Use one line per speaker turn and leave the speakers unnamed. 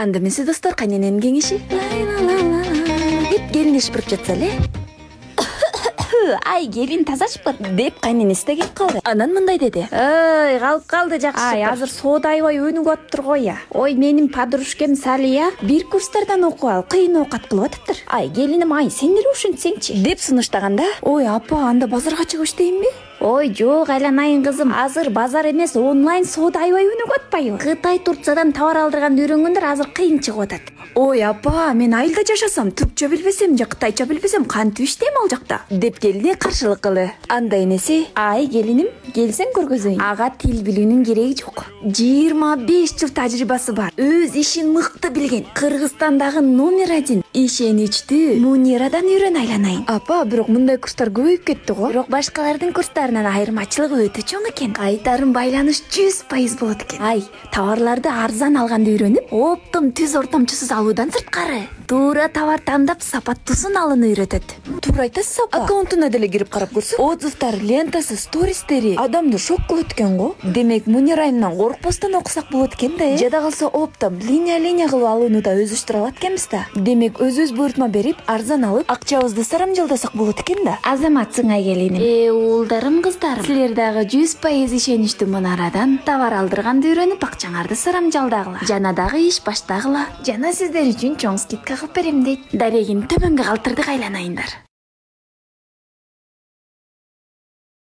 Анда эмесе достор, кайнененин кеңеши деп келин ишпирип жатса эле. Ай, келин тазачпы деп кайненеси да келип калды. Анан мындай деди:
Ой, калып калды жакшы.
Ай, азыр соода аябай өнүгүп атыптыр го я.
Ой, менин подружкем Салия
Бир курстардан окуп алып, кыйын оокат кылып атыптыр.
Ай, келиним, ай, сен деле ушинтсеңчи
деп сунуштаганда, ой, апа, анда базарга чыгып иштейинби?
Ой, жок, айланайын кызым. Азыр базар эмес, онлайн соода аябай өнүгүп атпайбы? Кытай, Турциядан товар алдырганды үйрөнгөндөр азыр кыйын чыгып атат.
Ой, апа, мен айылда жашасам, түркчө билбесем же кытайча билбесем, кантип иштейм ал жакта? Деп келине каршылык кылды. Анда энеси:
Ай, келиним, келсең көргөзөйүн.
Ага тил билүүнүн кереги жок. 25 жыл тажрыйбасы бар. Өз ишин мыкты билген. Кыргызстандагы номер 1 ишеничтүү Мунирадан үйрөн, айланайын. Апа, бирок мындай курстар көбөйүп кетти го.
Бирок башкалардын курстарынан айырмачылыгы өтө чоң экен.
Кайтарым байланыш 100% болот экен.
Ай, товарларды арзан алганды үйрөнүп,
оптом түз ортомчусуз алуудан сырткары туура товар тандап сапаттуусун алууну үйрөтөт. Туура айтасыз, апа. Аккаунтуна деле кирип карап көрсөк, отзывдар, лентасы, стористери адамды шок кылат экен го. Демек, Мунирайымдан коркпостон окусак болот экен да. Жада калса оптом линия кылып алууну да өзүбүз тура алат экенбиз да. Демек, өзүбүз буйртма берип, арзан алып, акчабызды сарамжалдасак болот экен да.
Азаматсың, ай, келиним. Уулдарым, кыздарым,
силер дагы 100% ишеничтүү Мунарадан товар алдырганды үйрөнүп, акчаңарды сарамжалдагыла. Жана дагы иш баштагыла. Жана сиздер үчүн чоң скидка кылып берем дейт. Дарегин төмөнгө калтырдык, айланайындар.